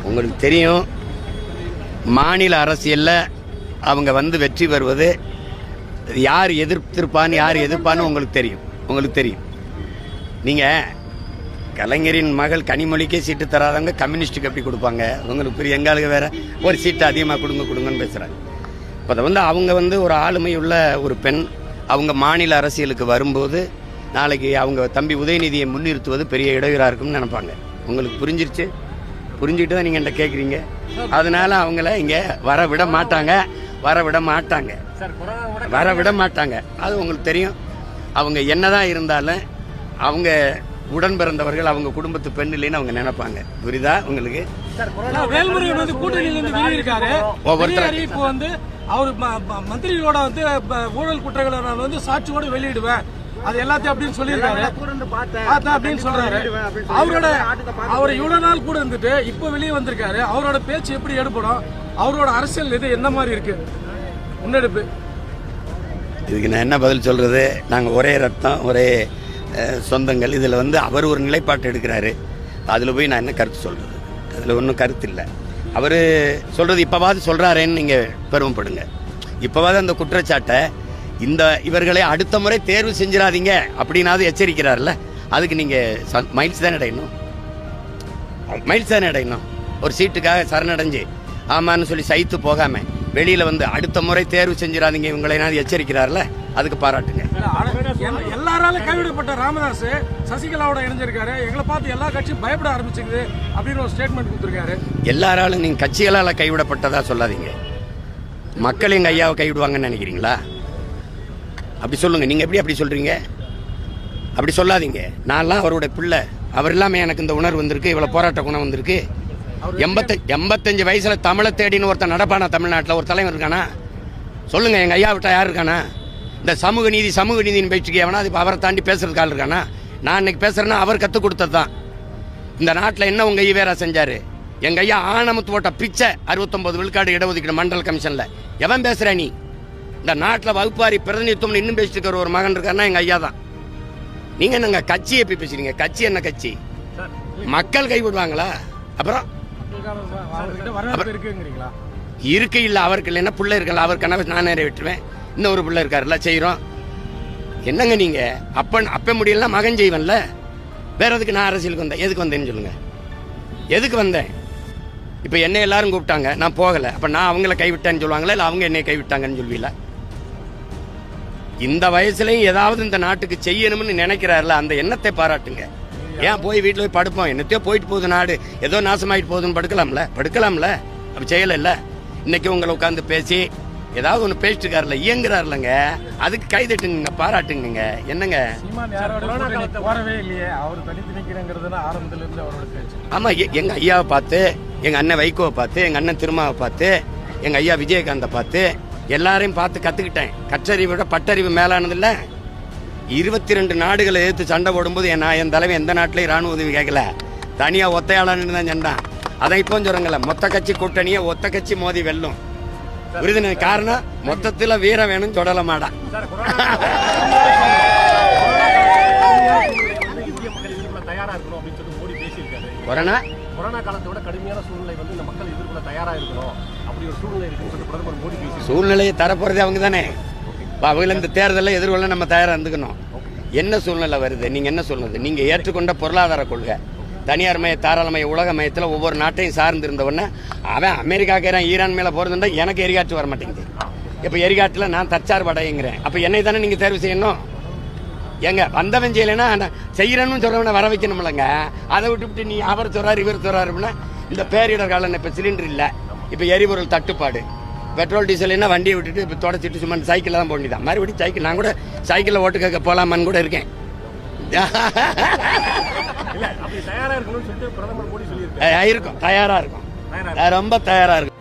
உங்களுக்கு தெரியும், மாநில அரசியலில் அவங்க வந்து வெற்றி பெறுவது யார் எதிர்த்திருப்பான்னு யார் எதிர்ப்பான்னு உங்களுக்கு தெரியும். நீங்கள் கலைஞரின் மகள் கனிமொழிக்கே சீட்டு தராதவங்க கம்யூனிஸ்ட்டுக்கு எப்படி கொடுப்பாங்க? உங்களுக்கு பெரிய எங்களுக்கு வேற ஒரு சீட்டு அதிகமாக கொடுங்கன்னு பேசுகிறாங்க. இப்போ அதை வந்து அவங்க ஒரு ஆளுமை உள்ள ஒரு பெண், அவங்க மாநில அரசியலுக்கு வரும்போது நாளைக்கு அவங்க தம்பி உதயநிதியை முன்னிறுத்துவது பெரிய இடையூறாக இருக்கும்னு நினைப்பாங்க. உங்களுக்கு புரிஞ்சுக்கிட்டு தான் நீங்கள் என்கிட்ட கேட்குறீங்க. அதனால அவங்கள இங்கே வர விட மாட்டாங்க. அது உங்களுக்கு தெரியும். அவங்க என்னதான் இருந்தாலும் அவங்க உடன் பிறந்தவர்கள், அவங்க குடும்பத்து பெண் இல்லைன்னு அவங்க நினைப்பாங்க. புரியுதா உங்களுக்கு? அவர் மந்திரிகளோட ஊழல் குற்றங்களை சாட்சியோட வெளியிடுவேன் அது எல்லாத்தையும் அப்படின்னு சொல்லியிருக்காரு அப்படின்னு சொல்றாரு. அவர் இவ்வளவு நாள் கூட இருந்துட்டு இப்ப வெளியே வந்திருக்காரு. அவரோட பேச்சு எப்படி எடுப்படும்? அவரோட அரசியல் இது என்ன மாதிரி இருக்கு முன்னெடுப்பு? இதுக்கு நான் என்ன பதில் சொல்றது? நாங்கள் ஒரே ரத்தம், ஒரே சொந்தங்கள். இதில் அவர் ஒரு நிலைப்பாட்டு எடுக்கிறாரு. அதில் போய் நான் என்ன கருத்து சொல்றது? அதில் ஒன்றும் கருத்து இல்லை. அவர் சொல்றது இப்போவாது சொல்றாருன்னு நீங்கள் பெருமைப்படுங்க. இப்போவாது அந்த குற்றச்சாட்டை இவர்களை அடுத்த முறை தேர்வு செஞ்சிடாதீங்க அப்படின்னாவது எச்சரிக்கிறார்ல. அதுக்கு நீங்கள் மைல்ஸ் தானே அடையணும். ஒரு சீட்டுக்காக சரணடைஞ்சு ஆமான்னு சொல்லி சைத்து போகாம வெளியில அடுத்த முறை தேர்வு செஞ்சிடாதீங்க இவங்களை எச்சரிக்கிறார்ல, அதுக்கு பாராட்டுங்க. எல்லாராலும் கைவிடப்பட்ட ராமதாஸ் சசிகலாவோட இணைஞ்சிருக்காரு. எங்களை பார்த்து எல்லா கட்சியும் பயப்பட ஆரம்பிச்சிருக்குது அப்படின்னு ஒரு ஸ்டேட்மெண்ட் கொடுத்திருக்காரு. எல்லாராலும் நீங்க கட்சிகளால கைவிடப்பட்டதா சொல்லாதீங்க. மக்கள் எங்க ஐயாவை கைவிடுவாங்கன்னு நினைக்கிறீங்களா? அப்படி சொல்லுங்க. நீங்க எப்படி அப்படி சொல்றீங்க? அப்படி சொல்லாதீங்க. நான்லாம் அவருடைய பிள்ளை. அவர் இல்லாம எனக்கு இந்த உணர்வு வந்திருக்கு, இவ்வளவு போராட்ட குணம் வந்திருக்கு. 85 வயசுல தமிழை தேடின்னு ஒருத்தன் நடப்பானா? தமிழ்நாட்டில் ஒரு தலைவர் இருக்கானா? சொல்லுங்க. எங்க ஐயா விட்டா யார் இருக்கானா? இந்த சமூக நீதினு பேச்சுக்கு எவனா அது அவரை தாண்டி பேசுறதுக்கு ஆள் இருக்கானா? நான் இன்னைக்கு பேசுறேன்னா அவர் கற்றுக் கொடுத்தது தான். இந்த நாட்டில் என்ன உங்க ஈவேரா செஞ்சாரு? எங்க ஐயா ஆணமுத்து போட்ட பிச்சை 69 விழுக்காடு இடஒதுக்கீடு மண்டல் கமிஷன்ல. எவன் பேசுற நீ? இந்த நாட்டில் வகுப்பாரி பிரதிநிதித்துவம் இன்னும் பேசிட்டு இருக்கிற ஒரு மகன் இருக்காருன்னா எங்க ஐயா தான். நீங்க என்னங்க கட்சி எப்படி பேசுறீங்க? கட்சி என்ன கட்சி? மக்கள் கைவிடுவாங்களா? அப்புறம் இருக்கு இல்ல அவருக்கு இல்லைன்னா பிள்ளை இருக்கல, அவர் கனவை நான் நிறைவேற்றுவேன். இன்னும் ஒரு பிள்ளை இருக்காருல்ல, செய்யறோம். என்னங்க நீங்க அப்ப முடியலன்னா மகன் செய்வன்ல. வேற எதுக்கு நான் அரசியலுக்கு வந்தேன்? எதுக்கு வந்தேன்னு சொல்லுங்க. எதுக்கு வந்தேன்? இப்ப என்ன எல்லாரும் கூப்பிட்டாங்க, நான் போகல. அப்ப நான் அவங்கள கைவிட்டேன்னு சொல்லுவாங்களா, இல்ல அவங்க என்னை கைவிட்டாங்கன்னு சொல்வீங்களா? இந்த வயசுலயும் ஏதாவது இந்த நாட்டுக்கு செய்யணும்னு நினைக்கிறாருல, அந்த எண்ணத்தை பாராட்டுங்க. ஏன் போய் வீட்டில் போய் படுப்போம், என்னத்தையோ போயிட்டு போகுது நாடு, ஏதோ நாசமாயிட்டு போகுதுன்னு படுக்கலாம்ல. அப்ப செய்யல இல்ல. இன்னைக்கு உங்களை உட்காந்து பேசி ஏதாவது ஒன்று பேசிட்டு இருக்காருல்ல, இயங்குறாருலங்க, அதுக்கு கைதட்டுங்க, பாராட்டுங்க. என்னங்க ஆமா, எங்க ஐயாவை பார்த்து, எங்க அண்ணன் வைகோவை பார்த்து, எங்க அண்ணன் திருமாவை பார்த்து, எங்க ஐயா விஜயகாந்தை பார்த்து எல்லாரையும் பார்த்து கத்துக்கிட்டேன். கற்றறிவை விட பட்டறிவு மேலானது இல்ல. 22 நாடுகளை எதிர்த்து சண்டை போடும்போது என் தலைவன் எந்த நாட்டிலையும் ராணுவ உதவி கேட்கல, தனியா ஒத்தையாளன்னு தான் சண்டான். அதான் இப்போ சொல்றேங்கல்ல, மொத்த கட்சி கூட்டணியை ஒத்த கட்சி மோதி வெல்லும். விருதுன காரணம் மொத்தத்துல வீர வேணும் தொடல மாடா. கொரோனா காலத்தோட கடுமையான சூழ்நிலை இந்த மக்கள் எதிர்கொள்ள தயாரா இருக்கணும், அப்படி ஒரு சூழ்நிலை இருக்குன்னு பிரதமர் மோடி பேசி சூழ்நிலையை தரப்போறதே அவங்க தானே. அவங்கள இந்த தேர்தலை எதிர்கொள்ள நம்ம தயாரா இருந்துக்கணும். என்ன சூழ்நிலை வருது? நீங்க என்ன சொல்றது? நீங்க ஏற்றுக்கொண்ட பொருளாதார கொள்கை, தனியார் மய தாராளமய உலக மயத்தில் ஒவ்வொரு நாட்டையும் சார்ந்து இருந்தவொடனே அவன் அமெரிக்காக்கிறேன் ஈரான் மேல போறதுண்டா எனக்கு எரிகாற்று வர மாட்டேங்குது. இப்ப எரிகாட்டுல நான் தற்சார்பு அடையுங்கிறேன். அப்ப என்னை தானே நீங்க தேர்வு செய்யணும். எங்க வந்தவன் செய்யலைன்னா செய்யறன்னு சொல்றவனை வர வைக்கணும்லங்க. அதை விட்டு நீ அவர் சொல்றாரு இவர் சொல்றாருன்னா இந்த பேரிடர் காலம். இப்ப சிலிண்டர் இல்ல, இப்ப எரிபொருள் தட்டுப்பாடு, பெட்ரோல் டீசல் என்ன வண்டியை விட்டுட்டு இப்போ தொடச்சிட்டு சும்மா சைக்கிள் தான் போண்டிதான். மறுபடியும் சைக்கிள் நான் கூட சைக்கிளில் ஓட்டு கேட்க போகலாமான்னு கூட இருக்கேன். இருக்கும், தயாரா இருக்கும், ரொம்ப தயாரா இருக்கும்.